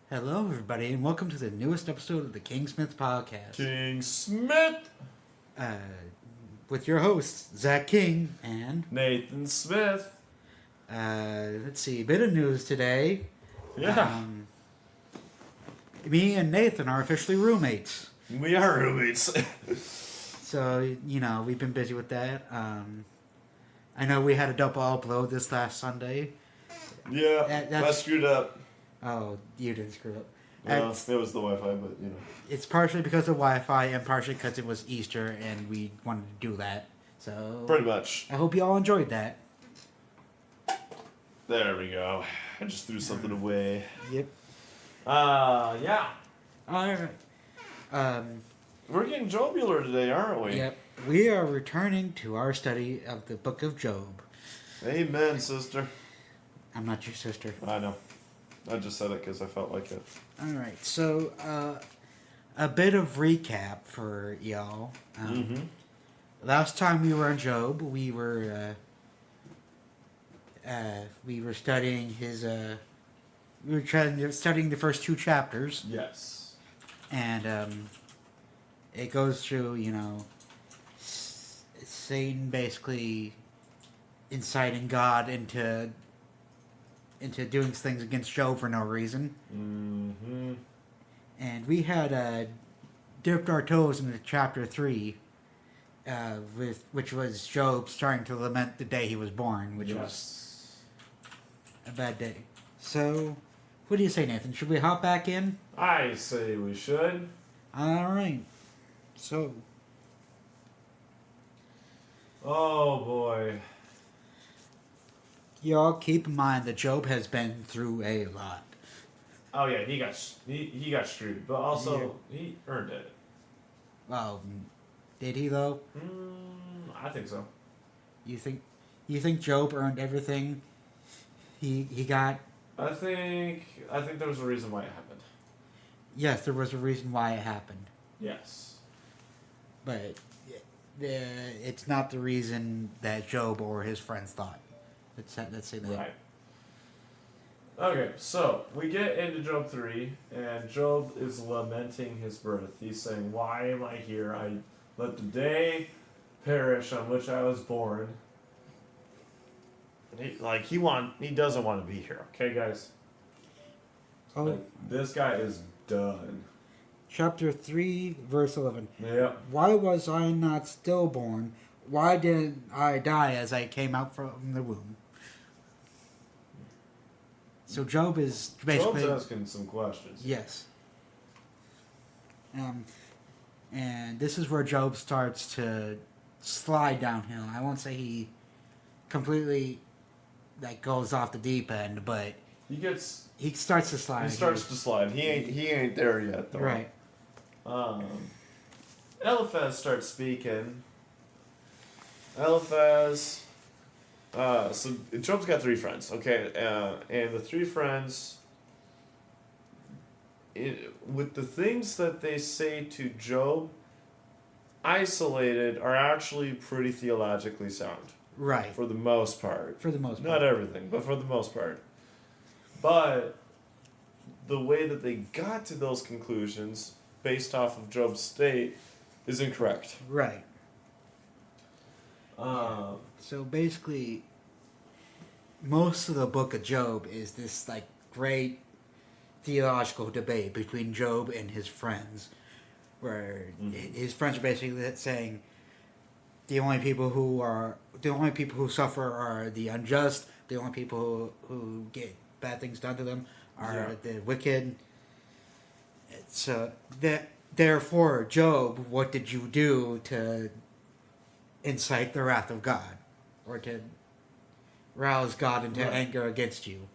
Hello, everybody, and welcome to the newest episode of the KingSmith podcast. KingSmith! Uh, with your hosts, Zach King and... Nathan Smith. let's see, bit of news today. Yeah. Me and Nathan are officially roommates. We are roommates. So, we've been busy with that. I know we had a double upload this last Sunday. Yeah, I screwed up. Oh, you didn't screw up. Well, it was the Wi-Fi, but It's partially because of Wi-Fi and partially because it was Easter and we wanted to do that. So Pretty much. I hope you all enjoyed that. There we go. I just threw something away. Yep. Yeah. Alright. We're getting jobular today, aren't we? Yep. We are returning to our study of the Book of Job. Amen, sister. I'm not your sister. I know. I just said it because I felt like it. Alright, so a bit of recap for y'all. Last time we were in Job, we were studying his studying the first two chapters. Yes. And it goes through, Satan basically inciting God into doing things against Job for no reason. Mm-hmm. And we had dipped our toes into chapter 3, which was Job starting to lament the day he was born, which was a bad day. So, what do you say, Nathan? Should we hop back in? I say we should. Alright. So... Oh, boy. Y'all keep in mind that Job has been through a lot. Oh, yeah, he got screwed. But also, he earned it. Well, did he though? I think so. You think Job earned everything he got? I think there was a reason why it happened. Yes, there was a reason why it happened. Yes. But it's not the reason that Job or his friends thought. Let's say that. Right. Okay, so we get into Job 3, and Job is lamenting his birth. He's saying, "Why am I here? I let the day perish on which I was born." And he doesn't want to be here. Okay, guys. Oh, Like, this guy is done. chapter 3, verse 11. Yep. Why was I not stillborn? Why did I die as I came out from the womb? So Job is basically... Job's asking some questions. Yes. And this is where Job starts to slide downhill. I won't say he completely goes off the deep end, but he starts to slide. He starts to slide. He ain't there yet, though. Right. Eliphaz starts speaking. Eliphaz. So Job's got 3 friends, okay, and the 3 friends, with the things that they say to Job, isolated, are actually pretty theologically sound. Right. For the most part. For the most part. Not everything, but for the most part. But the way that they got to those conclusions, based off of Job's state, is incorrect. Right. So basically, most of the book of Job is this great theological debate between Job and his friends, where his friends are basically saying the only people who suffer are the unjust. The only people who get bad things done to them are the wicked. So therefore, Job, what did you do to incite the wrath of God, or to rouse God into anger against you?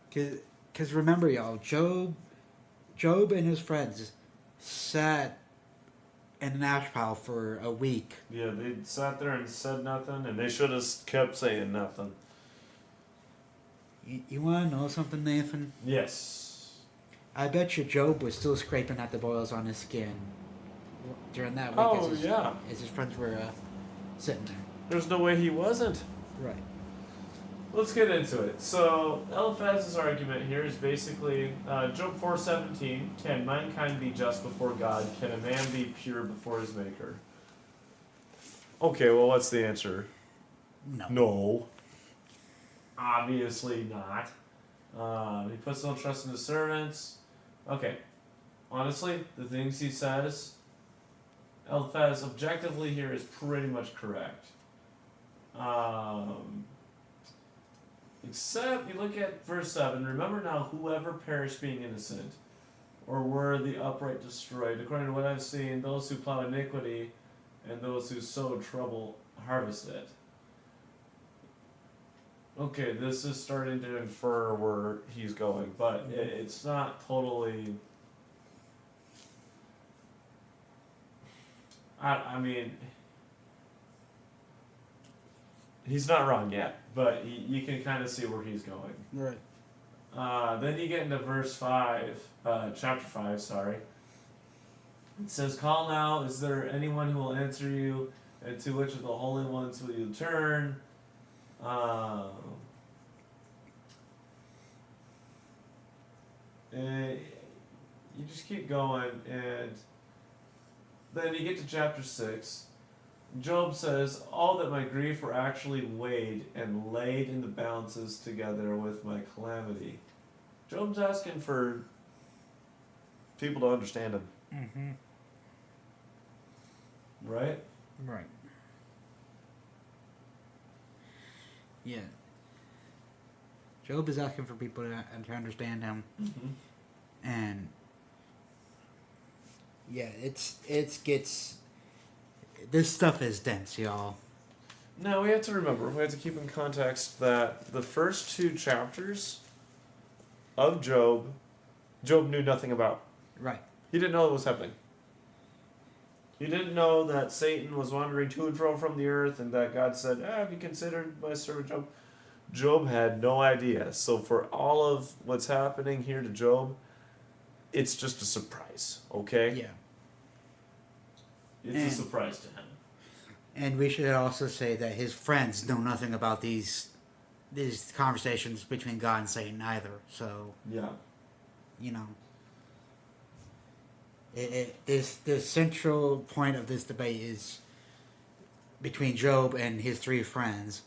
Because remember, y'all, Job and his friends sat in an ash pile for a week. Yeah, they sat there and said nothing, and they should have kept saying nothing. You want to know something, Nathan? Yes. I bet you Job was still scraping at the boils on his skin during that week. Oh, as his friends were sitting there. There's no way he wasn't. Right. let's get into it. So Eliphaz's argument here is basically Job 4:17. Can mankind be just before God? Can a man be pure before his maker? Okay, well, what's the answer? No. No. Obviously not. He puts no trust in his servants. Okay. Honestly, the things he says, Eliphaz objectively here is pretty much correct. Except you look at verse 7. Remember now, whoever perished being innocent, or were the upright destroyed, according to what I've seen, those who plow iniquity and those who sow trouble harvest it. Okay, this is starting to infer where he's going, but it's not totally. I mean, he's not wrong yet, but you can kind of see where he's going. Right. Then you get into verse 5, chapter 5, sorry. It says, "Call now, is there anyone who will answer you, and to which of the holy ones will you turn?" And you just keep going, and then you get to chapter 6. Job says, "All that my grief were actually weighed and laid in the balances together with my calamity." Job's asking for people to understand him. Mm-hmm. Right? Right. Yeah. Job is asking for people to understand him, and yeah, it gets. This stuff is dense, y'all. Now we have to remember, we have to keep in context that the first 2 chapters of Job knew nothing about. Right. He didn't know what was happening. He didn't know that Satan was wandering to and fro from the earth, and that God said, "Have you considered my servant Job?" Job had no idea. So for all of what's happening here to Job, it's just a surprise, okay? Yeah. It's a surprise to him. And we should also say that his friends know nothing about these conversations between God and Satan either. So yeah, you know, the central point of this debate is between Job and his 3 friends,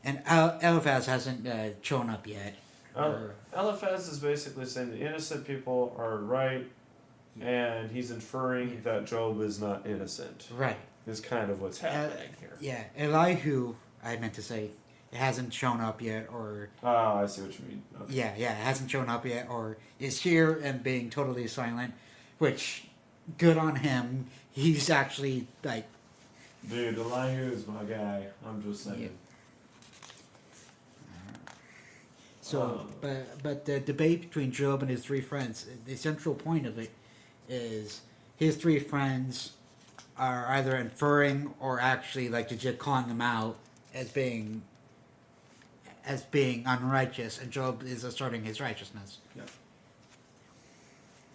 and Eliphaz hasn't shown up yet. Eliphaz is basically saying the innocent people are right, and he's inferring that Job is not innocent. Right. Is kind of what's happening here. Yeah, Elihu, I meant to say, it hasn't shown up yet, or... Oh, I see what you mean. Okay. Yeah, it hasn't shown up yet, or is here and being totally silent, which, good on him. He's actually, like... Dude, Elihu is my guy. I'm just saying. Yeah. So, but the debate between Job and his 3 friends, the central point of it is his 3 friends are either inferring or actually like legit calling them out as being unrighteous, and Job is asserting his righteousness. Yeah.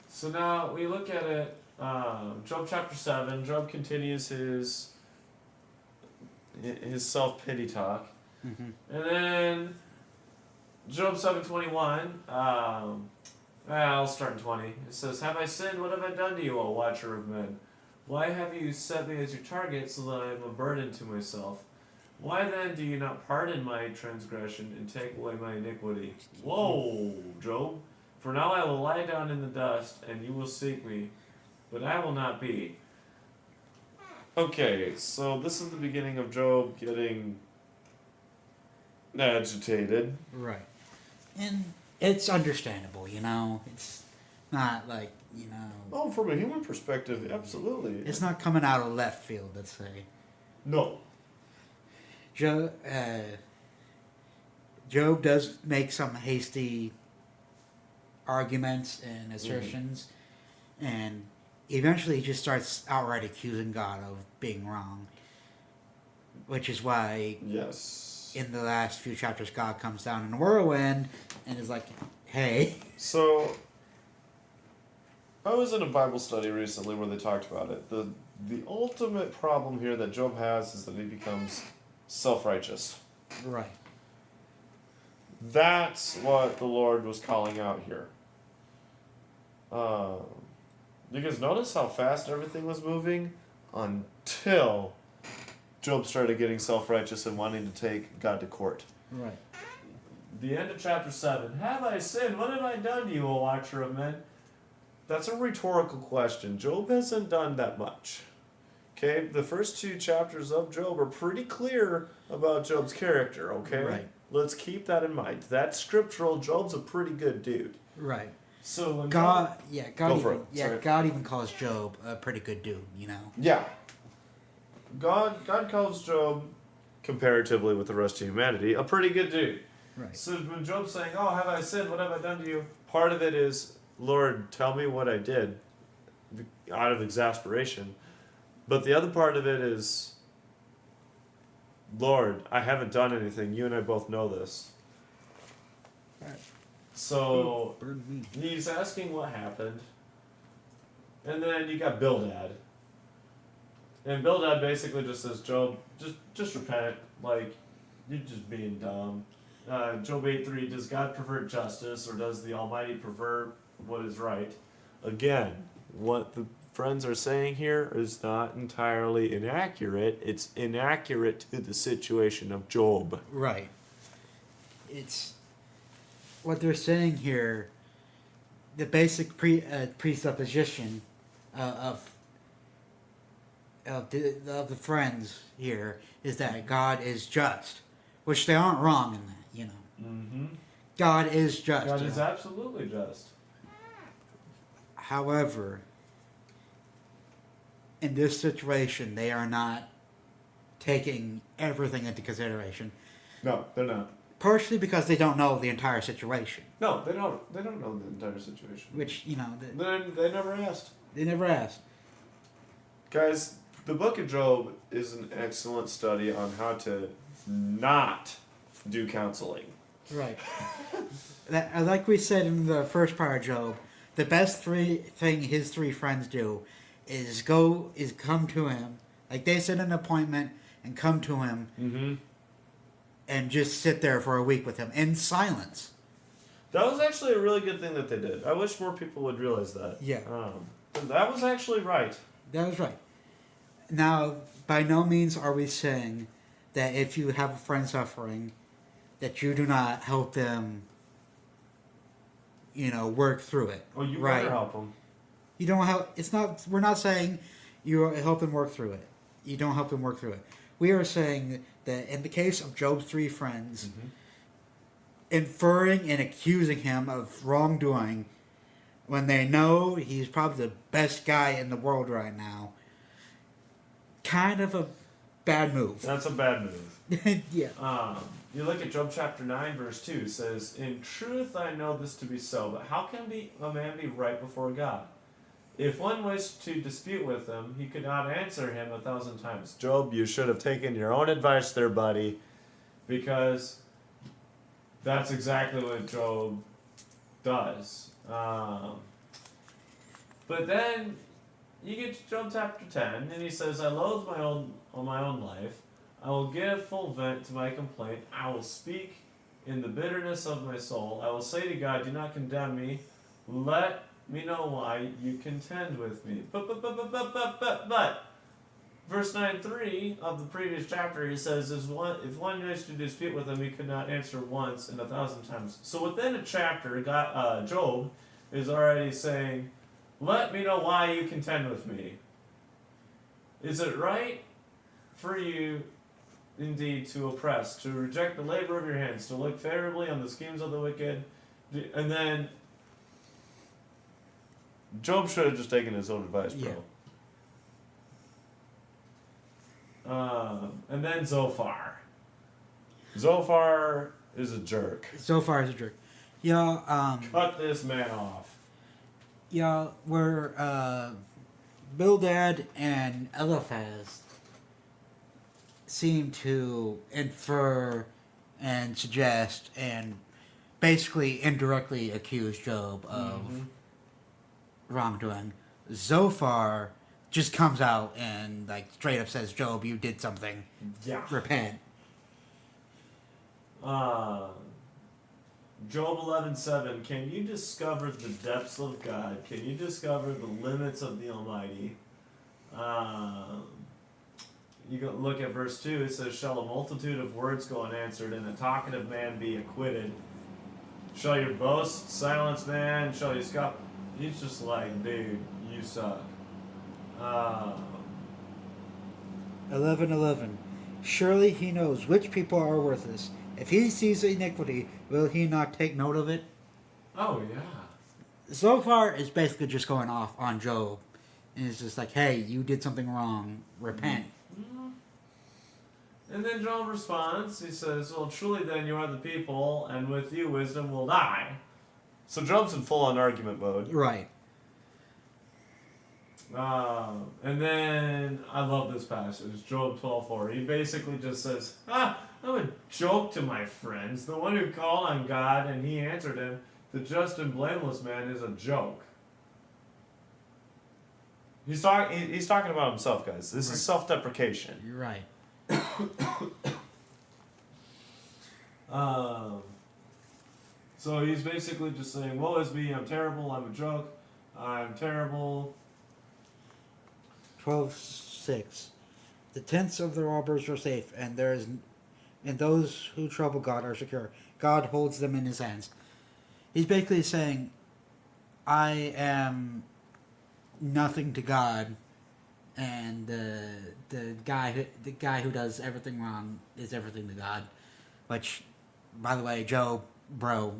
So now we look at it. Job chapter 7. Job continues his self-pity talk, and then Job 7:21. I'll start in 20. It says, "Have I sinned? What have I done to you, O watcher of men? Why have you set me as your target so that I am a burden to myself? Why then do you not pardon my transgression and take away my iniquity?" Whoa, Job. "For now I will lie down in the dust, and you will seek me, but I will not be." Okay, so this is the beginning of Job getting agitated. Right. And it's understandable, you know. It's not like, you know... Oh, from a human perspective, absolutely. It's not coming out of left field, let's say. No. Job does make some hasty arguments and assertions, and eventually he just starts outright accusing God of being wrong, which is why in the last few chapters God comes down in a whirlwind and is like, hey. So I was in a Bible study recently where they talked about it. The ultimate problem here that Job has is that he becomes self-righteous. Right. That's what the Lord was calling out here. Because notice how fast everything was moving until Job started getting self-righteous and wanting to take God to court. Right. The end of chapter 7. Have I sinned? What have I done to you, O watcher of men? That's a rhetorical question. Job hasn't done that much. Okay? The first 2 chapters of Job are pretty clear about Job's character, okay? Right. Let's keep that in mind. That's scriptural. Job's a pretty good dude. Right. So when God Go for it. Sorry. God even calls Job a pretty good dude, you know. Yeah. God calls Job, comparatively with the rest of humanity, a pretty good dude. Right. So when Job's saying, "Oh, have I sinned? What have I done to you?" Part of it is, "Lord, tell me what I did," out of exasperation. But the other part of it is, "Lord, I haven't done anything. You and I both know this." Right. So Burn me. he's asking what happened, and then you got Bildad. And Bildad basically just says, "Job, just repent. Like, you're just being dumb." Job 8:3, does God pervert justice, or does the Almighty pervert what is right? Again, what the friends are saying here is not entirely inaccurate. It's inaccurate to the situation of Job. Right. It's what they're saying here. The basic presupposition of the friends here is that God is just, which they aren't wrong in that, you know. Mm-hmm. God is just. God is absolutely just. However, in this situation, they are not taking everything into consideration. No, they're not. Partially because they don't know the entire situation. No, they don't. They don't know the entire situation. Which, you know, They never asked. they never asked. Guys, the book of Job is an excellent study on how to not do counseling. Right. Like we said in the first part of Job, the best thing his 3 friends do is come to him. Like, they set an appointment and come to him. Mm-hmm. And just sit there for a week with him in silence. That was actually a really good thing that they did. I wish more people would realize that. Yeah. That was actually right. That was right. Now, by no means are we saying that if you have a friend suffering, that you do not help them, you know, work through it. Oh, you right? better help them. You don't help. It's not. We're not saying you help them work through it. You don't help them work through it. We are saying that in the case of Job's 3 friends, inferring and accusing him of wrongdoing when they know he's probably the best guy in the world right now, kind of a bad move. That's a bad move. Yeah. You look at Job chapter 9, verse 2, it says, "In truth I know this to be so, but how can a man be right before God? If one wished to dispute with him, he could not answer him 1,000 times." Job, you should have taken your own advice there, buddy. Because that's exactly what Job does. But then you get to Job chapter 10, and he says, "I loathe my own life. I will give full vent to my complaint. I will speak in the bitterness of my soul. I will say to God, do not condemn me. Let me know why you contend with me." But verse 9:3 of the previous chapter, he says, if one wished to dispute with him, he could not answer once and 1,000 times. So within a chapter, Job is already saying, "Let me know why you contend with me. Is it right for you indeed to oppress, to reject the labor of your hands, to look favorably on the schemes of the wicked?" And then Job should have just taken his own advice, bro. Yeah. And then Zophar. Zophar is a jerk. Zophar is a jerk. Yeah. Cut this man off. Yeah, where Bildad and Eliphaz seem to infer and suggest and basically indirectly accuse Job of wrongdoing. Zophar just comes out and like straight up says, "Job, you did something. Yeah. Repent." Job 11:7. Can you discover the depths of God? Can you discover the limits of the Almighty? You go look at verse 2. It says, "Shall a multitude of words go unanswered, and a talkative man be acquitted? Shall your boast silence, man? Shall you scoff?" He's just like, dude, you suck. 11:11. Surely he knows which people are worthless. If he sees iniquity, will he not take note of it? Oh, yeah. So far, it's basically just going off on Job. And it's just like, hey, you did something wrong. Repent. Mm-hmm. And then Job responds. He says, "Well, truly then you are the people, and with you wisdom will die." So Job's in full-on argument mode. Right. And then I love this passage, Job 12:4. He basically just says, I'm a joke to my friends. The one who called on God and he answered him, the just and blameless man, is a joke. He's talking about himself, guys. This is self-deprecation. You're right. So he's basically just saying, "Woe is me, I'm terrible, I'm a joke, I'm terrible." 12:6. The tents of the robbers are safe, and those who trouble God are secure. God holds them in his hands. He's basically saying, I am nothing to God, and the guy who does everything wrong is everything to God. Which, by the way, Job, bro,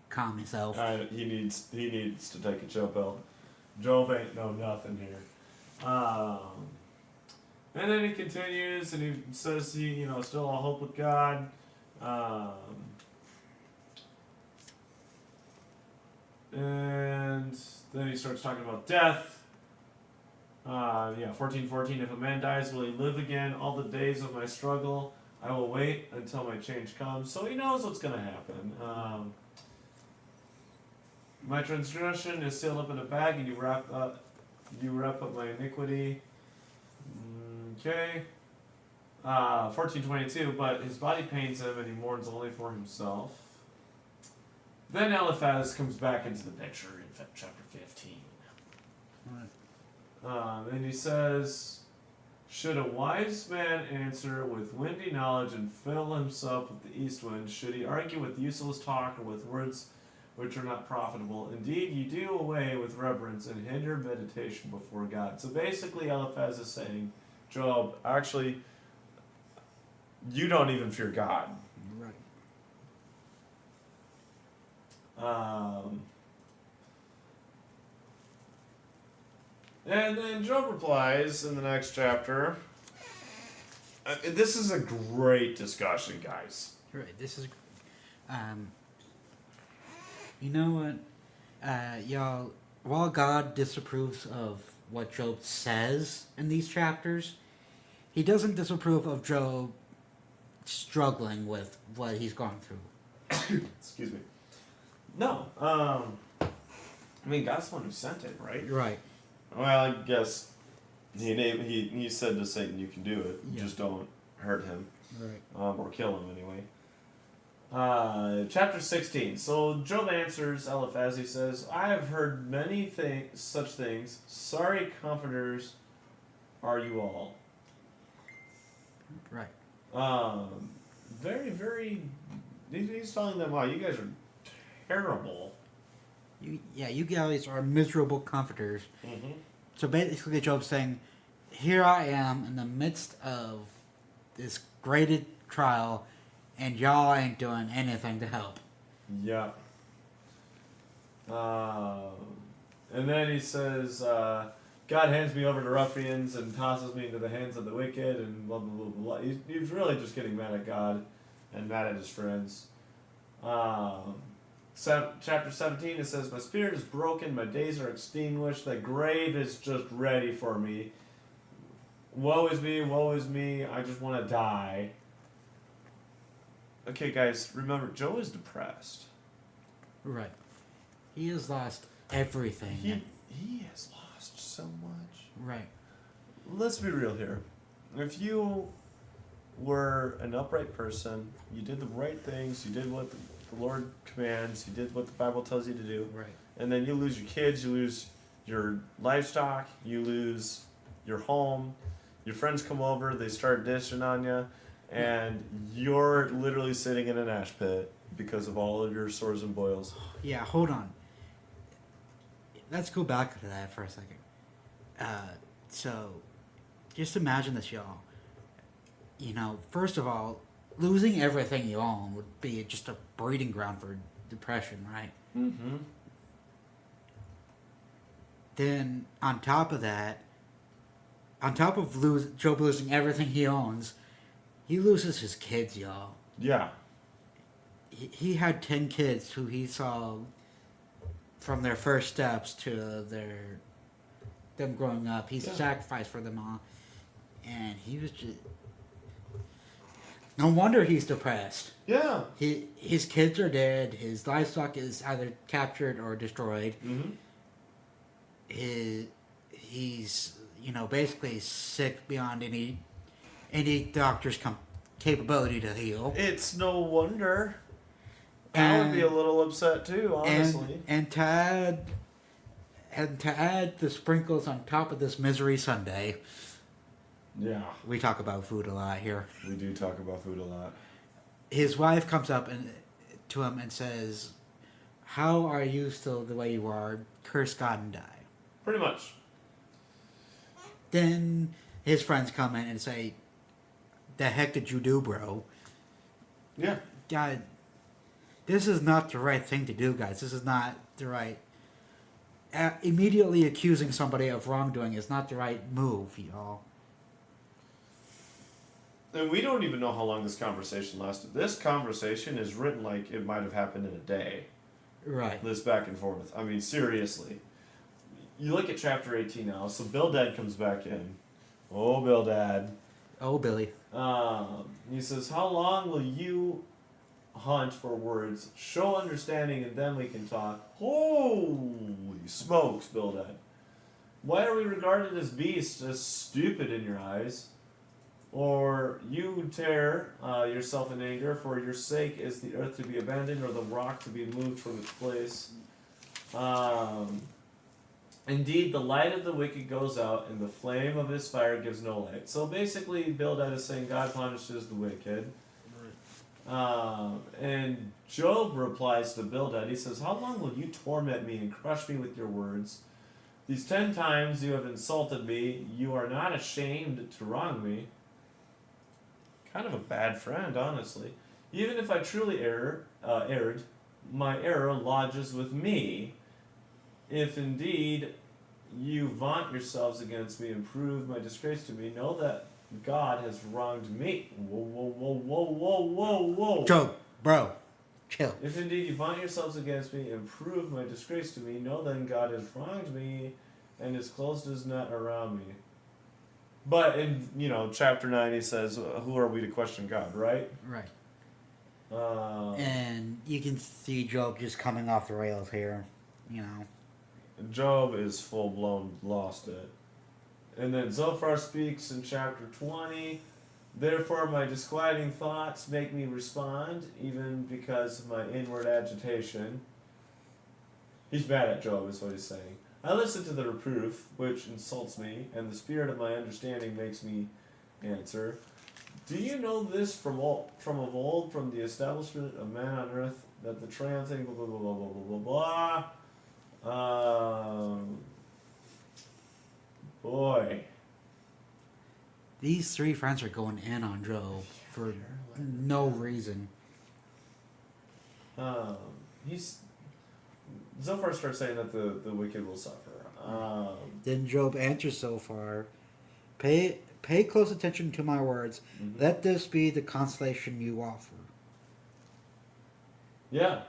calm yourself. He needs to take a chill pill. Job ain't no nothing here. And then he continues and he says he, still all hope with God. And then he starts talking about death. 14:14. If a man dies, will he live again? All the days of my struggle, I will wait until my change comes. So he knows what's going to happen. My transgression is sealed up in a bag, and you wrap up my iniquity. Okay. 14:22. But his body pains him, and he mourns only for himself. Then Eliphaz comes back into the picture in chapter 15. Right. And he says, "Should a wise man answer with windy knowledge and fill himself with the east wind? Should he argue with useless talk or with words which are not profitable? Indeed, you do away with reverence and hinder meditation before God." So basically, Eliphaz is saying, Job, actually, you don't even fear God. Right. And then Job replies in the next chapter. This is a great discussion, guys. Right. This is. You know what, y'all? While God disapproves of what Job says in these chapters, he doesn't disapprove of Job struggling with what he's going through. Excuse me. No. I mean, God's the one who sent it, right? Right. Well, I guess he said to Satan, "You can do it. Yeah. Just don't hurt him, Right. or kill him anyway." Chapter 16. So Job answers Eliphaz. He says, "I have heard many such things. Sorry comforters are you all." Right. Very, very. He's telling them, "Wow, you guys are terrible." You guys are miserable comforters. Mm-hmm. So basically, Job's saying, here I am in the midst of this graded trial, and y'all ain't doing anything to help. Yeah. And then he says, "God hands me over to ruffians and tosses me into the hands of the wicked," and blah, blah, blah, blah. He's really just getting mad at God and mad at his friends. Chapter 17, it says, "My spirit is broken, my days are extinguished, the grave is just ready for me. Woe is me, I just want to die." Okay, guys, remember, Joe is depressed. Right. He has lost everything. He has lost so much. Right. Let's be real here. If you were an upright person, you did the right things, you did what the Lord commands. You did what the Bible tells you to do. Right. And then you lose your kids, you lose your livestock, you lose your home. Your friends come over, they start dishing on you, and you're literally sitting in an ash pit because of all of your sores and boils. Yeah, hold on. Let's go back to that for a second. So, just imagine this, y'all. You know, first of all, losing everything you own would be just a breeding ground for depression, right? Mm-hmm. Then, on top of that, on top of Job losing everything he owns, he loses his kids, y'all. Yeah. He had 10 kids who he saw from their first steps to them growing up. He sacrificed for them all. And he was just... No wonder he's depressed. Yeah. His kids are dead. His livestock is either captured or destroyed. Mm-hmm. He's, basically sick beyond any doctor's capability to heal. It's no wonder. I would be a little upset too, honestly. And to add the sprinkles on top of this misery Sunday. Yeah. We talk about food a lot here. We do talk about food a lot. His wife comes up to him and says, "How are you still the way you are? Curse God and die." Pretty much. Then his friends come in and say, "The heck did you do, bro?" Yeah. God, this is not the right thing to do, guys. This is not the right... immediately accusing somebody of wrongdoing is not the right move, y'all. And we don't even know how long this conversation lasted. This conversation is written like it might have happened in a day. Right. This back and forth. I mean, seriously. You look at chapter 18 now. So Bildad comes back in. Oh, Bildad. Oh, Billy. He says, "How long will you hunt for words? Show understanding and then we can talk." Holy smokes, Bildad. "Why are we regarded as beasts, as stupid in your eyes? Or you tear yourself in anger, for your sake is the earth to be abandoned, or the rock to be moved from its place. Indeed, the light of the wicked goes out, and the flame of his fire gives no light." So basically, Bildad is saying God punishes the wicked. And Job replies to Bildad. He says, "How long will you torment me and crush me with your words? These 10 times you have insulted me. You are not ashamed to wrong me." Kind of a bad friend, honestly. "Even if I truly erred, my error lodges with me. If indeed you vaunt yourselves against me and prove my disgrace to me, know that God has wronged me." Whoa. Job, bro, chill. "If indeed you vaunt yourselves against me and prove my disgrace to me, know then God has wronged me, and his closed his net around me." But in chapter 9 he says, "Who are we to question God?" Right? Right. And you can see Job just coming off the rails here. Job is full blown lost it. And then Zophar speaks in chapter 20. "Therefore my disquieting thoughts make me respond, even because of my inward agitation." He's bad at Job, is what he's saying. "I listen to the reproof, which insults me, and the spirit of my understanding makes me answer. Do you know this from of old, from the establishment of man on earth, that the triumphing blah blah blah blah blah blah blah." Boy. These 3 friends are going in on Job for no reason. Zophar starts saying that the wicked will suffer. Then Job answers Zophar, Pay close attention to my words. Mm-hmm. Let this be the consolation you offer." Yeah.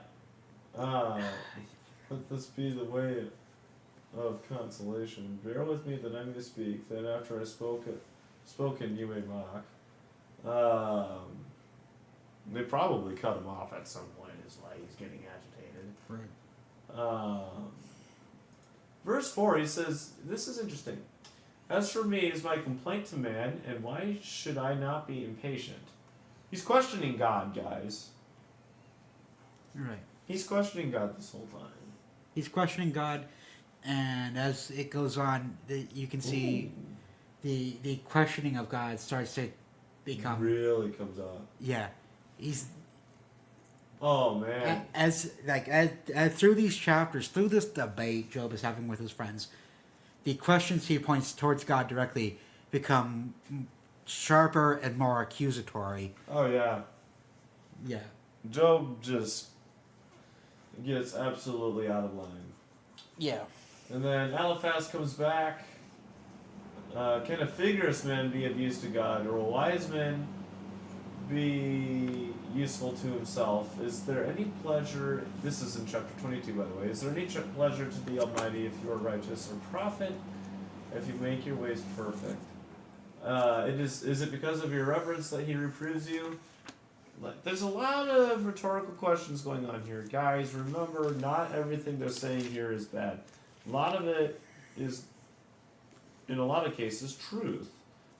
"Let this be the way of consolation. Bear with me that I may speak, that after I spoken you may mock." They probably cut him off at some point, is why he's getting agitated. Right. Verse 4, he says, this is interesting. "As for me, is my complaint to man, and why should I not be impatient?" He's questioning God, guys. Right. He's questioning God this whole time. He's questioning God, and as it goes on, you can see the questioning of God starts to become really comes up. Yeah, he's Oh man. as through these chapters, through this debate Job is having with his friends, the questions he points towards God directly become sharper and more accusatory. Oh yeah. Yeah. Job just gets absolutely out of line. Yeah. And then Eliphaz comes back. Can a vigorous man be of use to God, or a wise man be useful to himself? Is there any pleasure, this is in chapter 22 by the way, is there any pleasure to the Almighty if you are righteous, or profit if you make your ways perfect? Is it because of your reverence that he reproves you? There's a lot of rhetorical questions going on here. Guys, remember, not everything they're saying here is bad. A lot of it is, in a lot of cases, truth.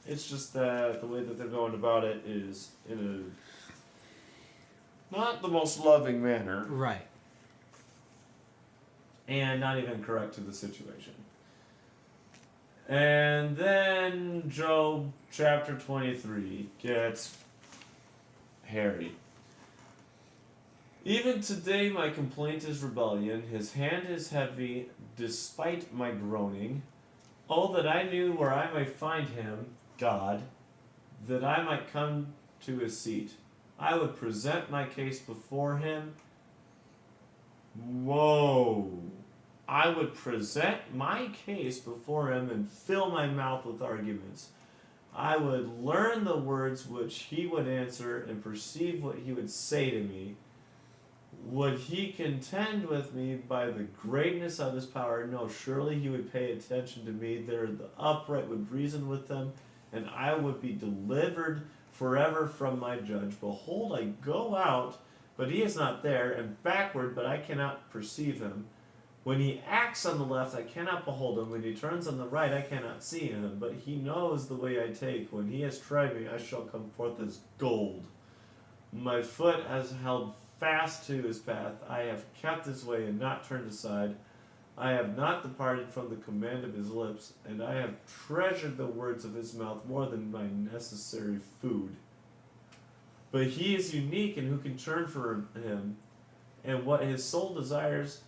It's just that the way that they're going about it is in a not the most loving manner. Right. And not even correct to the situation. And then Job chapter 23 gets hairy. Even today my complaint is rebellion, his hand is heavy despite my groaning. Oh, that I knew where I might find him, God, that I might come to his seat. I would present my case before him. Whoa. I would present my case before him and fill my mouth with arguments. I would learn the words which he would answer and perceive what he would say to me. Would he contend with me by the greatness of his power? No, surely he would pay attention to me. There the upright would reason with them, and I would be delivered forever from my judge. Behold, I go out, but he is not there, and backward, but I cannot perceive him. When he acts on the left, I cannot behold him. When he turns on the right, I cannot see him. But he knows the way I take. When he has tried me, I shall come forth as gold. My foot has held fast to his path. I have kept his way and not turned aside. I have not departed from the command of his lips, and I have treasured the words of his mouth more than my necessary food. But he is unique, and who can turn for him? And what his soul desires,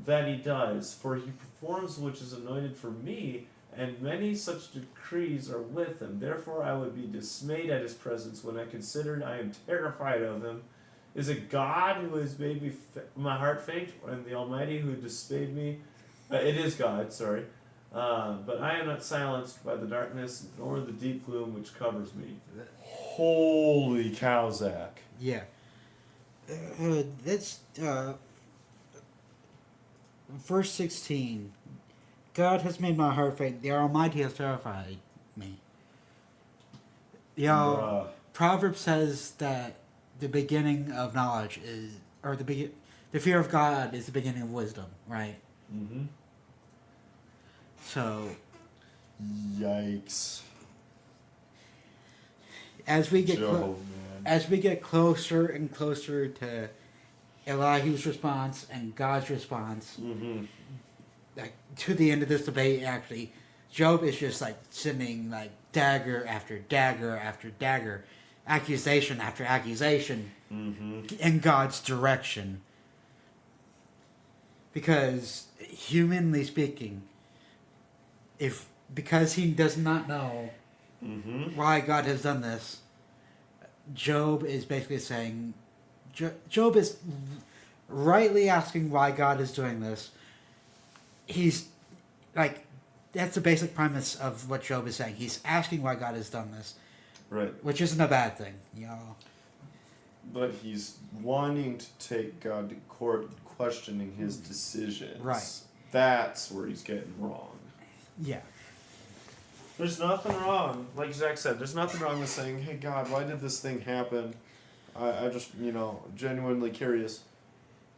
that he does, for he performs which is anointed for me, and many such decrees are with him. Therefore I would be dismayed at his presence when I considered I am terrified of him. Is it God who has made me my heart faint, and the Almighty who dismayed me? It is God, sorry. But I am not silenced by the darkness, nor the deep gloom which covers me. Holy cow, Zach. Yeah. That's verse 16. God has made my heart faint. The Almighty has terrified me. Proverbs says that the beginning of knowledge is, or the fear of God is the beginning of wisdom, right? Mm-hmm. So, yikes. As we get closer and closer to Elihu's response and God's response, like to the end of this debate, actually, Job is just like sending like dagger after dagger after dagger, accusation after accusation, in God's direction. Because humanly speaking, because he does not know why God has done this, Job is basically saying, Job is rightly asking why God is doing this. He's like, that's the basic premise of what Job is saying. He's asking why God has done this, right? Which isn't a bad thing, you know. But he's wanting to take God to court, questioning his decisions. Right. That's where he's getting wrong. Yeah. There's nothing wrong, like Zach said, there's nothing wrong with saying, hey God, why did this thing happen? I just, genuinely curious.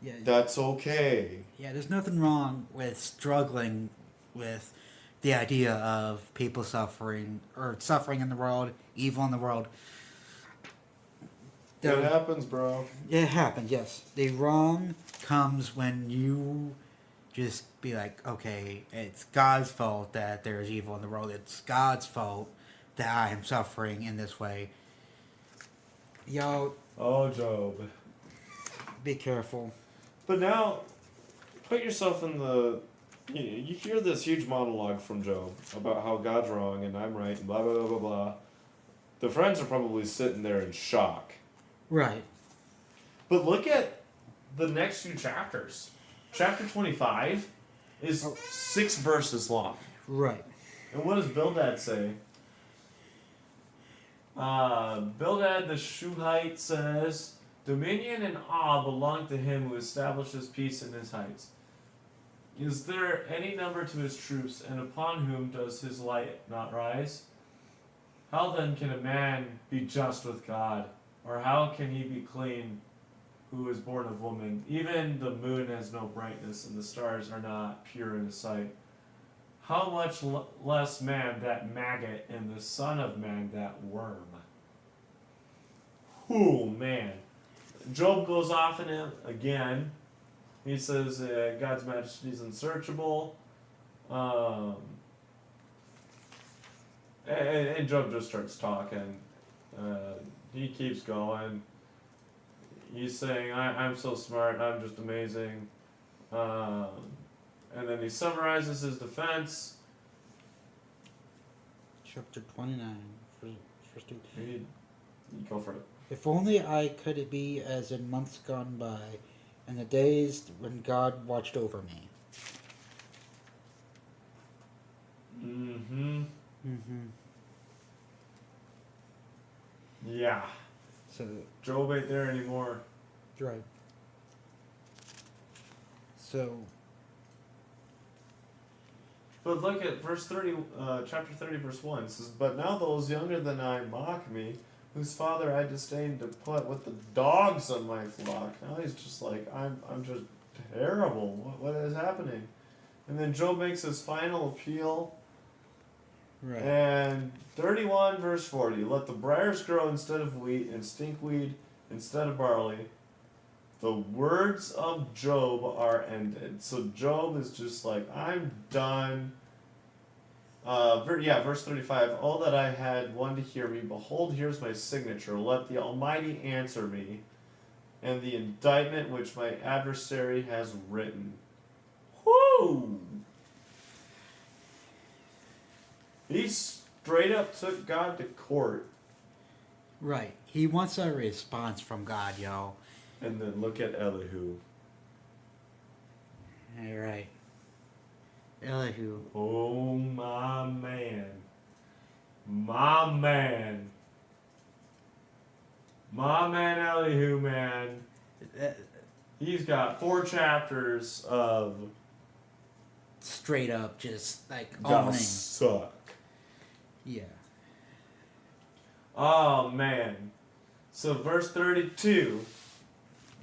Yeah. That's okay. Yeah, there's nothing wrong with struggling with the idea of people suffering, or suffering in the world, evil in the world. It happens, bro. It happens, yes. The wrong comes when you just be like, okay, it's God's fault that there's evil in the world. It's God's fault that I am suffering in this way. Y'all, Oh, Job. be careful. But now, put yourself in the. You hear this huge monologue from Job about how God's wrong and I'm right and blah, blah, blah, blah, blah. The friends are probably sitting there in shock. Right. But look at the next few chapters. Chapter 25 is 6 verses long. Right. And what does Bildad say? Bildad the Shuhite says, "Dominion and awe belong to him who establishes peace in his heights. Is there any number to his troops, and upon whom does his light not rise? How then can a man be just with God? Or how can he be clean who is born of woman? Even the moon has no brightness, and the stars are not pure in his sight. How much less man that maggot, and the son of man that worm?" Whew, man. Job goes off in him again. He says God's majesty is unsearchable. And Job just starts talking. He keeps going. He's saying, I'm so smart, I'm just amazing. And then he summarizes his defense. Chapter 29. First two. You go for it. If only I could be as in months gone by, and the days when God watched over me. Mm-hmm. Mm-hmm. Yeah. So, Job ain't there anymore. right. So, But look at verse 30, chapter 30, verse 1. It says, "But now those younger than I mock me, whose father I disdained to put with the dogs on my flock." Now he's just like, I'm just terrible. What is happening? And then Job makes his final appeal. right. And 31, verse 40. "Let the briars grow instead of wheat, and stinkweed instead of barley. The words of Job are ended." So Job is just like, I'm done. Verse 35. "All that I had one to hear me, behold, here's my signature. Let the Almighty answer me, and the indictment which my adversary has written." Whoo! He straight up took God to court. Right. He wants a response from God, y'all. And then look at Elihu. All right. Elihu. Oh, my man. My man. My man Elihu, man. He's got 4 chapters of Straight up, just like gotta owning. suck. Yeah. Oh, man. So verse 32,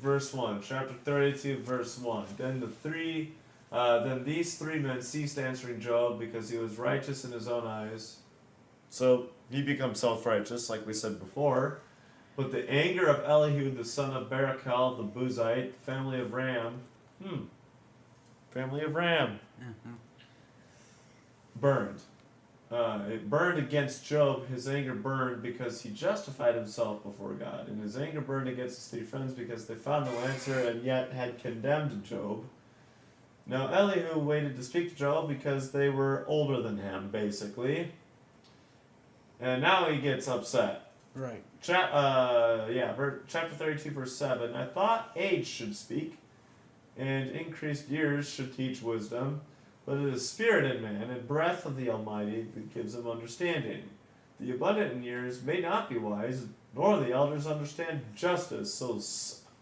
verse 1. Chapter 32, verse 1. Then these 3 men ceased answering Job because he was righteous in his own eyes. So he becomes self-righteous, like we said before. But the anger of Elihu, the son of Barachel, the Buzite, family of Ram, burned. It burned against Job. His anger burned because he justified himself before God. And his anger burned against his 3 friends because they found no answer and yet had condemned Job. Now Elihu waited to speak to Job because they were older than him, basically. And now he gets upset. Right. Chapter 32, verse 7. "I thought age should speak, and increased years should teach wisdom. But it is spirit in man, and breath of the Almighty that gives him understanding. The abundant in years may not be wise, nor the elders understand justice.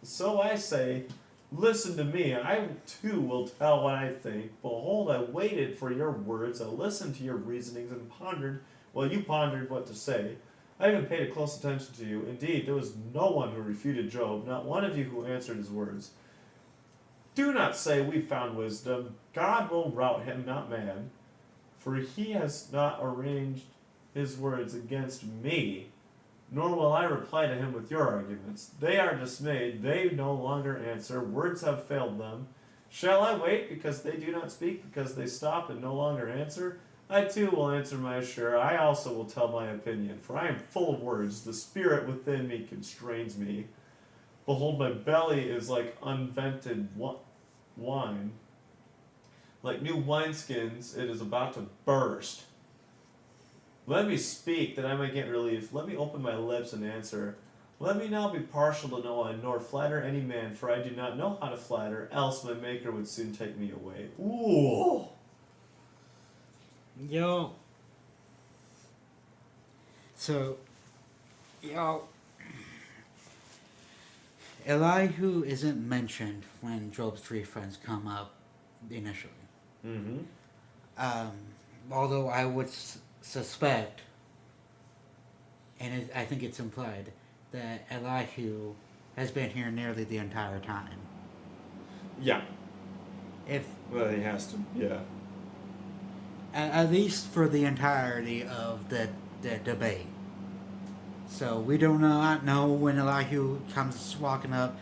So I say, listen to me, I too will tell what I think. Behold, I waited for your words, I listened to your reasonings, and pondered, while you pondered what to say. I even paid a close attention to you. Indeed, there was no one who refuted Job, not one of you who answered his words. Do not say we found wisdom. God will rout him, not man. For he has not arranged his words against me. nor will I reply to him with your arguments. They are dismayed, they no longer answer, words have failed them. Shall I wait because they do not speak, because they stop and no longer answer? I too will answer my share, I also will tell my opinion, for I am full of words, the spirit within me constrains me. Behold, my belly is like unvented wine. Like new wineskins, it is about to burst. Let me speak, that I may get relief. Let me open my lips and answer. Let me now be partial to no one, nor flatter any man, for I do not know how to flatter, else my Maker would soon take me away. Ooh! Yo. So, yo. Elihu isn't mentioned when Job's three friends come up initially. Mm-hmm. Although I would suspect, and I think it's implied, that Elihu has been here nearly the entire time. Yeah. If Well, he has to, yeah. at least for the entirety of the debate. So we do not know when Elihu comes walking up.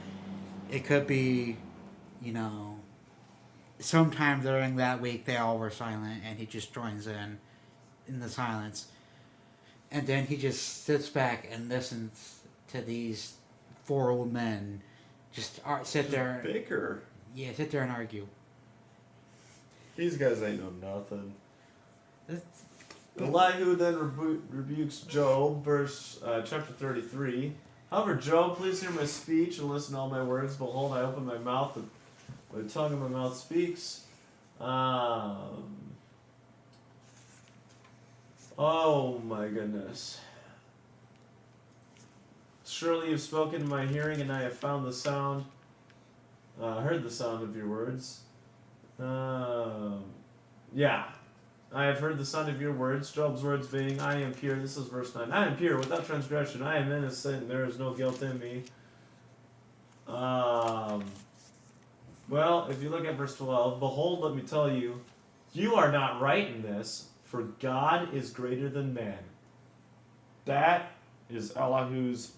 It could be, sometime during that week they all were silent and he just joins in the silence. And then he just sits back and listens to these four old men just sit there. Baker. Yeah, sit there and argue. These guys ain't know nothing. Elihu then rebukes Job, chapter 33. However, Job, please hear my speech and listen to all my words. Behold, I open my mouth, the tongue of my mouth speaks. Oh my goodness. Surely you've spoken in my hearing, and I have found the sound, heard the sound of your words. Yeah. I have heard the sound of your words, Job's words being, I am pure, this is verse 9, I am pure, without transgression, I am innocent, and there is no guilt in me. Well, if you look at verse 12, behold, let me tell you, you are not right in this, for God is greater than man. That is Elihu's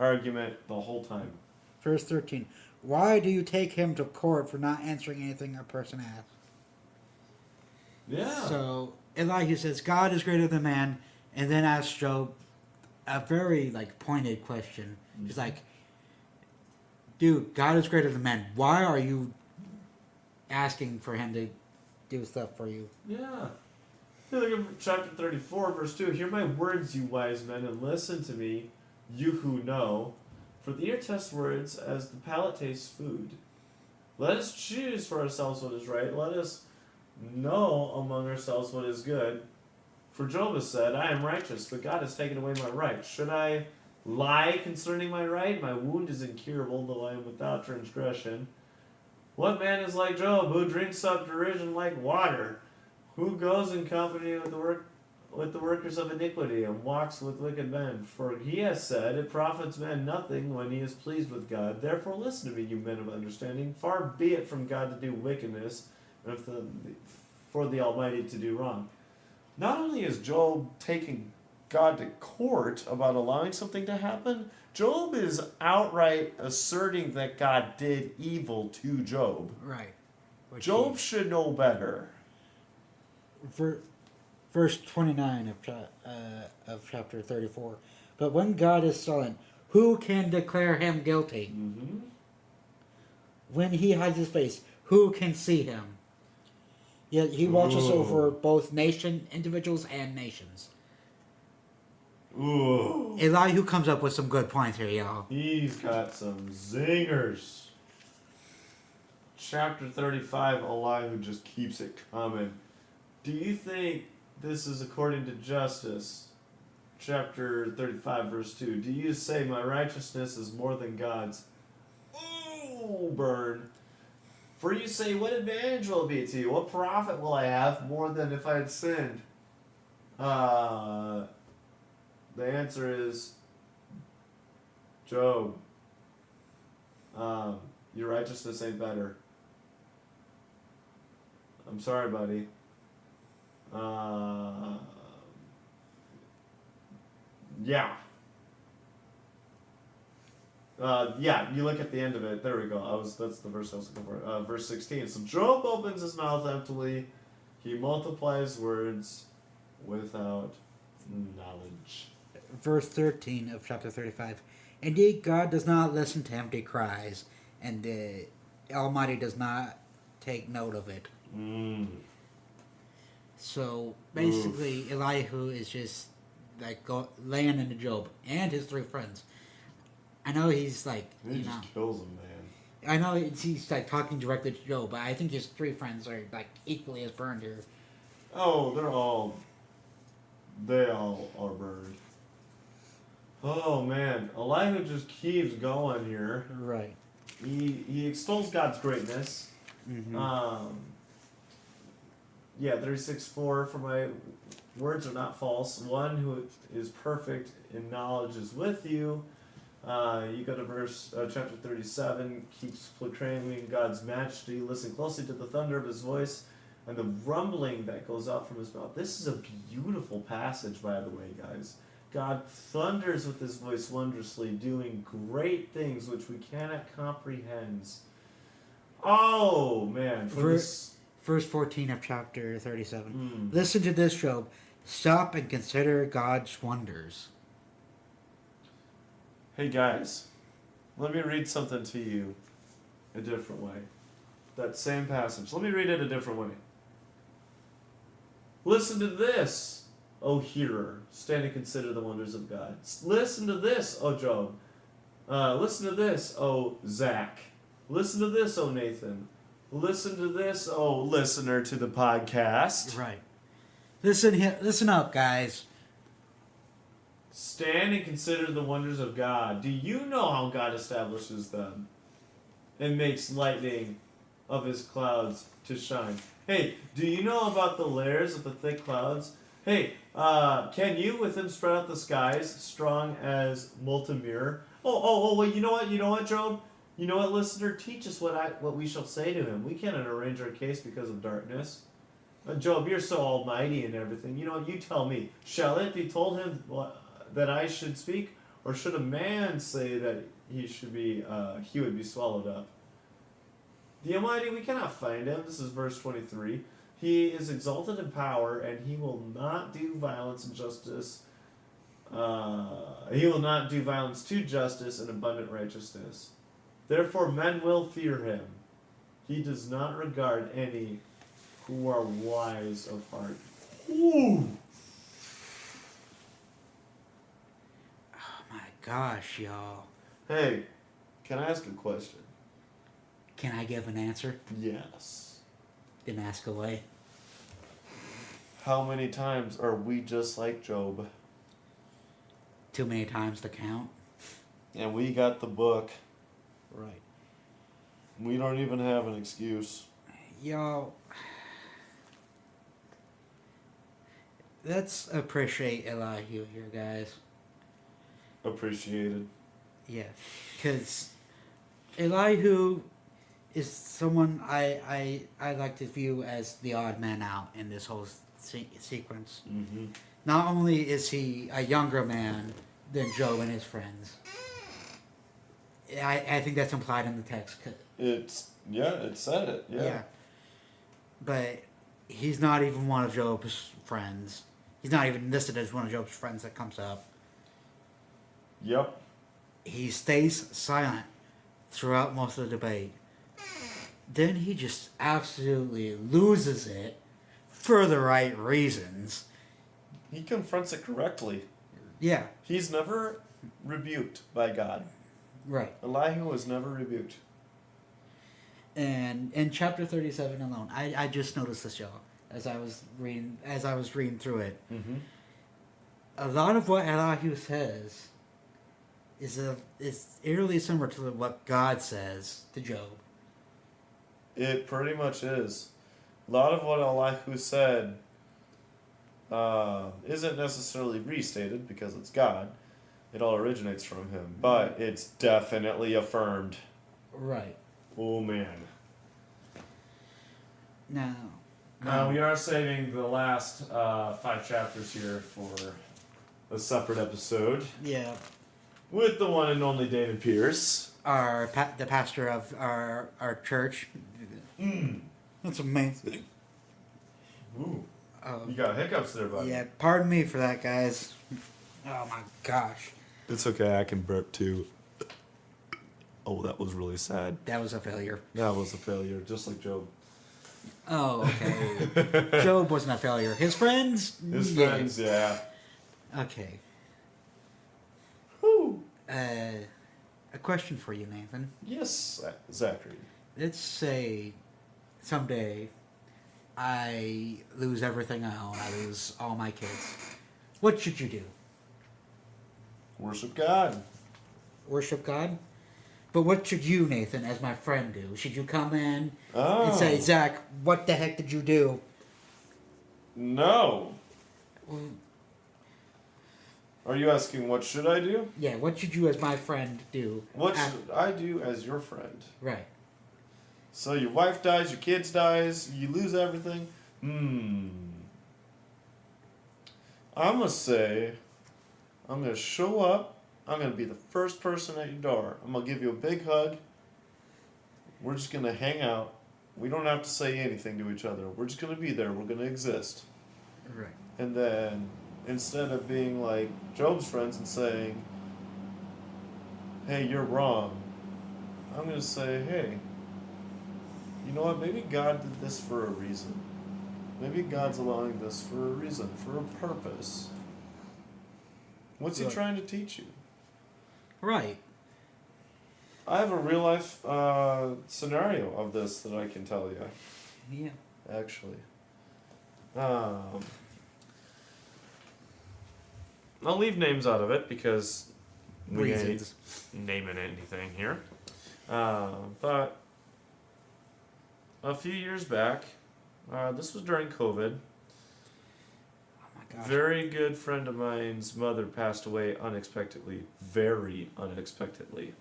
argument the whole time. Verse 13. Why do you take him to court for not answering anything a person asks? Yeah. So Elihu says God is greater than man, and then asks Job a very pointed question. Mm-hmm. He's like, dude, God is greater than man. Why are you asking for him to do stuff for you? Yeah. Look at chapter 34, verse 2. Hear my words, you wise men, and listen to me, you who know. For the ear tests words as the palate tastes food. Let us choose for ourselves what is right. Let us know among ourselves what is good. For Job has said, I am righteous, but God has taken away my right. Should I lie concerning my right? My wound is incurable, though I am without transgression. What man is like Job, who drinks up derision like water, who goes in company with the workers of iniquity, and walks with wicked men? For he has said, it profits man nothing when he is pleased with God. Therefore listen to me, you men of understanding. Far be it from God to do wickedness, and for the Almighty to do wrong. Not only is Job taking God to court about allowing something to happen, Job is outright asserting that God did evil to Job. Right. Job should know better. Verse 29 of chapter 34. But when God is silent, who can declare him guilty? Mm-hmm. When he hides his face, who can see him? Yet he watches over both individuals and nations. Ooh. Elihu comes up with some good points here, y'all. He's got some zingers. Chapter 35, Elihu just keeps it coming. Do you think this is according to justice? Chapter 35, verse 2. Do you say my righteousness is more than God's? Ooh, burn. For you say, what advantage will it be to you? What profit will I have more than if I had sinned? The answer is, Job, your righteousness ain't better. I'm sorry, buddy. Yeah. Yeah, you look at the end of it. There we go. That's the verse I was looking for. Verse 16. So Job opens his mouth emptily. He multiplies words without knowledge. Verse 13 of chapter 35. Indeed, God does not listen to empty cries, and the Almighty does not take note of it. So basically, Elihu is just like laying into Job and his three friends. I know he's like, He just kills him, man. I know he's like talking directly to Job, but I think his three friends are like equally as burned here. Oh, they all are burned. Oh man, Elihu just keeps going here. Right. He extols God's greatness. Mm-hmm. Yeah, 36:4. For my words are not false. One who is perfect in knowledge is with you. You go to chapter 37. Keeps proclaiming God's majesty. Listen closely to the thunder of His voice and the rumbling that goes out from His mouth. This is a beautiful passage, by the way, guys. God thunders with His voice wondrously, doing great things which we cannot comprehend. Oh, man. Verse 14 of chapter 37. Listen to this, Job. Stop and consider God's wonders. Hey, guys. Let me read something to you a different way. That same passage. Let me read it a different way. Listen to this, O hearer, stand and consider the wonders of God. Listen to this, O Job. Listen to this, O Zach. Listen to this, O Nathan. Listen to this, O listener to the podcast. Right. Listen up, guys. Stand and consider the wonders of God. Do you know how God establishes them and makes lightning of His clouds to shine? Hey, do you know about the layers of the thick clouds? Hey, can you with Him spread out the skies, strong as molten mirror? Oh, wait, you know what, Job? You know what, listener? Teach us what we shall say to Him. We cannot arrange our case because of darkness. Job, you're so almighty and everything. You know what, you tell me. Shall it be told Him that I should speak? Or should a man say that he would be swallowed up? The Almighty, we cannot find Him. This is verse 23. He is exalted in power, and He will not do violence and justice. He will not do violence to justice and abundant righteousness. Therefore, men will fear Him. He does not regard any who are wise of heart. Ooh. Oh my gosh, y'all. Hey, can I ask a question? Can I give an answer? Yes. Then ask away. How many times are we just like Job? Too many times to count. And we got the book. Right. We don't even have an excuse. Y'all, let's appreciate Elihu here, guys. Appreciated. Yeah, because Elihu is someone I like to view as the odd man out in this whole sequence. Mm-hmm. Not only is he a younger man than Job and his friends, I think that's implied in the text. It said it. Yeah. But he's not even one of Job's friends. He's not even listed as one of Job's friends that comes up. Yep. He stays silent throughout most of the debate. Then he just absolutely loses it for the right reasons. He confronts it correctly. Yeah. He's never rebuked by God. Right. Elihu was never rebuked. And in chapter 37 alone, I just noticed this, y'all, as I was reading through it. Mm-hmm. A lot of what Elihu says is eerily similar to what God says to Job. It pretty much is. A lot of what Elihu said isn't necessarily restated because it's God. It all originates from Him, but it's definitely affirmed. Right. Oh man. Now we are saving the last 5 chapters here for a separate episode. Yeah. with the one and only David Pierce. The pastor of our church. That's amazing. Ooh. You got hiccups there, buddy. Yeah, pardon me for that, guys. Oh my gosh. It's okay, I can burp too. Oh, that was really sad. That was a failure. That was a failure, just like Job. Oh, okay. Job wasn't a failure. His friends? His friends, yeah. Okay. Whew. A question for you, Nathan. Yes, Zachary. Let's say someday I lose everything I own. I lose all my kids. What should you do? Worship God. Worship God? But what should you, Nathan, as my friend, do? Should you come in and say, Zach, what the heck did you do? No. Are you asking what should I do? Yeah, what should you as my friend do? What should I do as your friend? Right. So your wife dies, your kids dies, you lose everything? I'm going to say, I'm going to show up. I'm going to be the first person at your door. I'm going to give you a big hug. We're just going to hang out. We don't have to say anything to each other. We're just going to be there. We're going to exist. Right. And then, instead of being like Job's friends and saying, hey, you're wrong, I'm going to say, hey, you know what? Maybe God did this for a reason. Maybe God's allowing this for a reason, for a purpose. What's he trying to teach you? Right. I have a real life scenario of this that I can tell you. Yeah. Actually. I'll leave names out of it because we ain't naming anything here. But a few years back, this was during COVID. Gosh. Very good friend of mine's mother passed away unexpectedly. Very unexpectedly.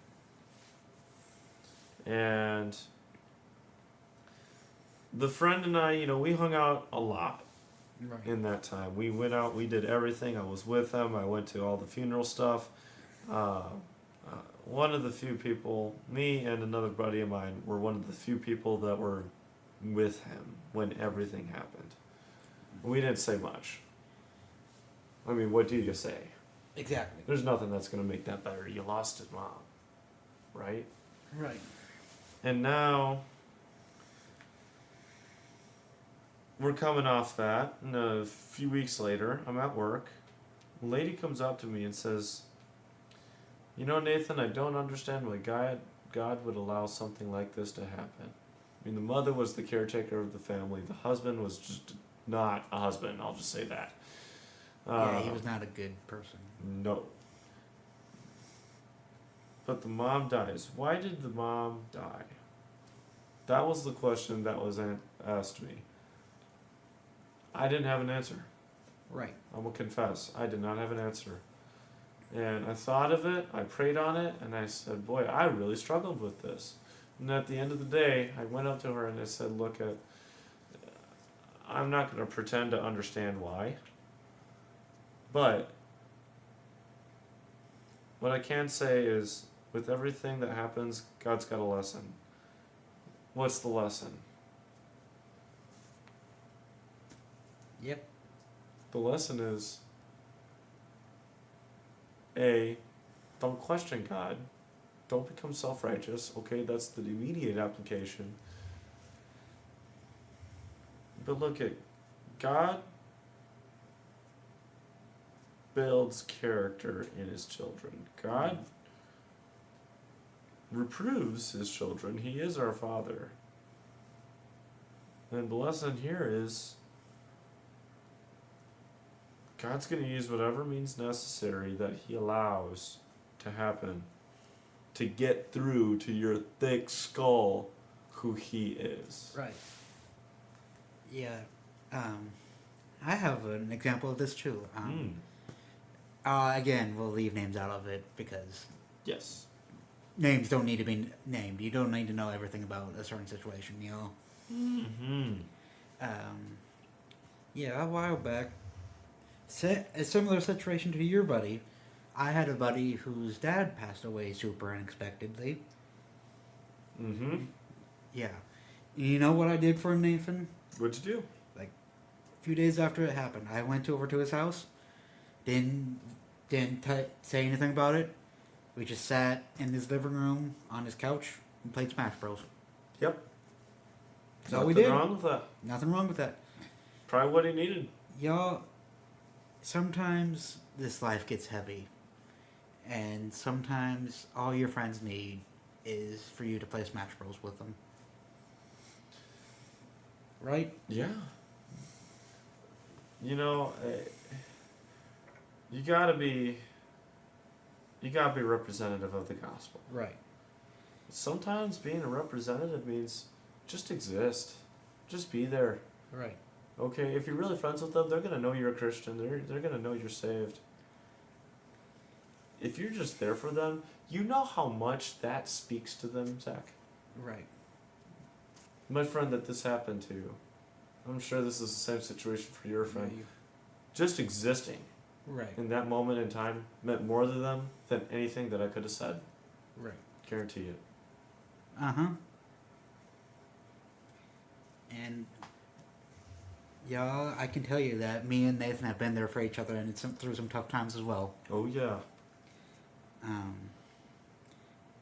And the friend and I, we hung out a lot in that time. We went out, we did everything. I was with him. I went to all the funeral stuff. One of the few people, me and another buddy of mine, were one of the few people that were with him when everything happened. We didn't say much. I mean, what do you say? Exactly. There's nothing that's going to make that better. You lost his mom, right? Right. And now, we're coming off that, and a few weeks later, I'm at work. A lady comes up to me and says, you know, Nathan, I don't understand why God would allow something like this to happen. I mean, the mother was the caretaker of the family. The husband was just not a husband, I'll just say that. Yeah, he was not a good person. No. But the mom dies. Why did the mom die? That was the question that was asked me. I didn't have an answer. Right. I will confess. I did not have an answer. And I thought of it, I prayed on it, and I said, boy, I really struggled with this. And at the end of the day, I went up to her and I said, look, I'm not going to pretend to understand why. But what I can say is, with everything that happens, God's got a lesson. What's the lesson? Yep. The lesson is, A, don't question God. Don't become self-righteous. Okay, that's the immediate application. But look at God builds character in his children. God reproves his children. He is our Father. And the lesson here is God's going to use whatever means necessary that he allows to happen to get through to your thick skull who he is. Right. Yeah. I have an example of this too. Again, we'll leave names out of it because Yes. names don't need to be named. You don't need to know everything about a certain situation, you know? Mm-hmm. Yeah, a while back, a similar situation to your buddy. I had a buddy whose dad passed away super unexpectedly. Mm-hmm. Yeah. You know what I did for him, Nathan? What'd you do? Like, a few days after it happened, I went over to his house. Didn't say anything about it. We just sat in his living room on his couch and played Smash Bros. Yep. That's all we did. Nothing wrong with that. Nothing wrong with that. Probably what he needed. Y'all, sometimes this life gets heavy. And sometimes all your friends need is for you to play Smash Bros. With them. Right? Yeah. You know, you gotta be representative of the gospel. Right. Sometimes being a representative means just exist. Just be there. Right. Okay, if you're really friends with them, they're gonna know you're a Christian. They're gonna know you're saved. If you're just there for them, you know how much that speaks to them, Zach. Right. My friend that this happened to, I'm sure this is the same situation for your friend. Yeah, Just existing right. in that moment in time meant more to them than anything that I could have said. Right. Guarantee it. Uh-huh. And y'all, I can tell you that me and Nathan have been there for each other, and it's through some tough times as well. Oh yeah.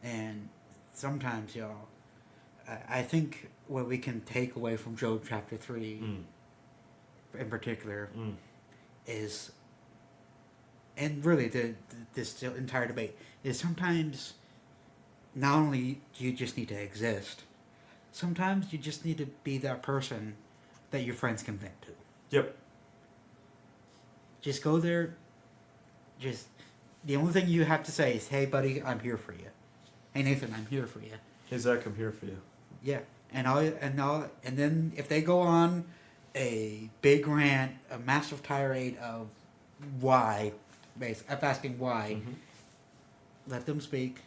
And sometimes, y'all, I think what we can take away from Job chapter 3 in particular is, and really this entire debate, is sometimes not only do you just need to exist, sometimes you just need to be that person that your friends can vent to. Yep. Just go there. Just the only thing you have to say is, "Hey, buddy, I'm here for you. Hey, Nathan, I'm here for you." Hey Zach, I'm here for you. Yeah, and then if they go on a big rant, a massive tirade of why, of asking why, let them speak,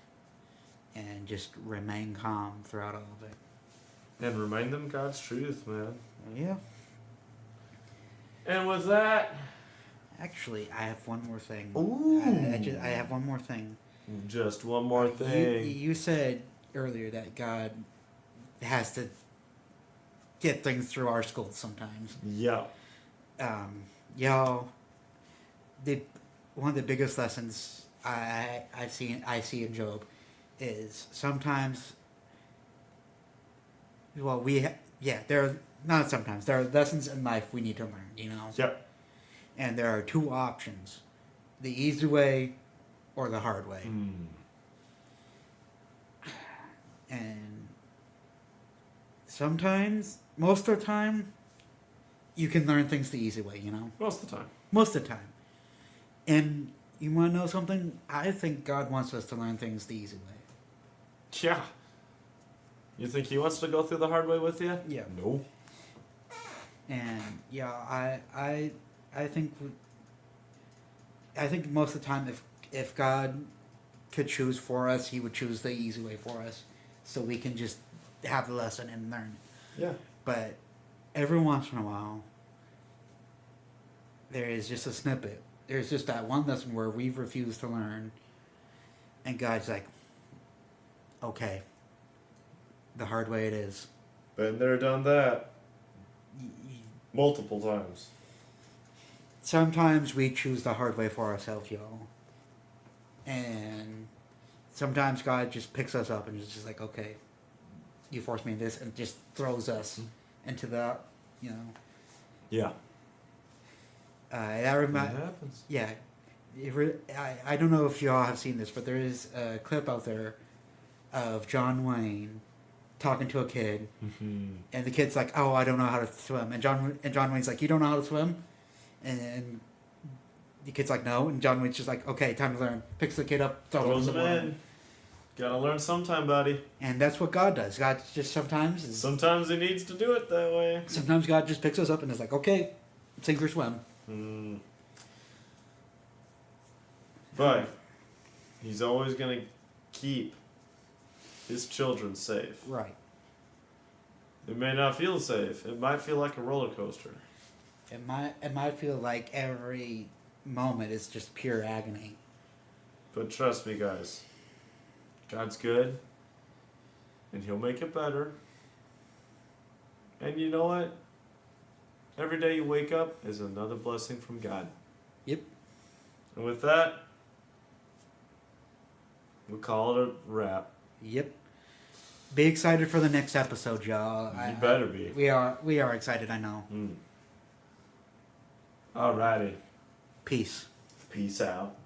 and just remain calm throughout all of it. And remind them God's truth, man. Yeah. And with that, Actually, I have one more thing. Ooh. I have one more thing. just one more thing. You said earlier that God has to get things through our schools sometimes. Yeah. Y'all, one of the biggest lessons I see in Job is sometimes. Well, there are not sometimes there are lessons in life we need to learn. You know. Yep. And there are two options: the easy way or the hard way. And sometimes, most of the time, you can learn things the easy way, you know? Most of the time. Most of the time. And you want to know something? I think God wants us to learn things the easy way. Yeah. You think he wants to go through the hard way with you? Yeah. No. And yeah, I think most of the time if God could choose for us, he would choose the easy way for us, so we can just have the lesson and learn. Yeah. But every once in a while, there is just a snippet. There's just that one lesson where we've refused to learn, and God's like, okay, the hard way it is. Been there, done that. Multiple times. Sometimes we choose the hard way for ourselves, y'all. And sometimes God just picks us up and is just like, okay, you forced me in this, and just throws us into that, you know. Yeah. That That reminds. happens. Yeah, I don't know if y'all have seen this, but there is a clip out there of John Wayne talking to a kid, and the kid's like, "Oh, I don't know how to swim," and John Wayne's like, "You don't know how to swim?" And the kid's like, "No," and John Wayne's just like, "Okay, time to learn." Picks the kid up, Throws him him in. Gotta learn sometime, buddy. and that's what God does. God just sometimes He needs to do it that way. sometimes God just picks us up and is like, "Okay, sink or swim." But he's always gonna keep his children safe. Right. It may not feel safe. It might feel like a roller coaster. It might feel like every moment is just pure agony. But trust me, guys. God's good. And He'll make it better. And you know what? Every day you wake up is another blessing from God. Yep. And with that, we'll call it a wrap. Yep. Be excited for the next episode, y'all. You better be. We are excited, I know. Alrighty. Peace. Peace out.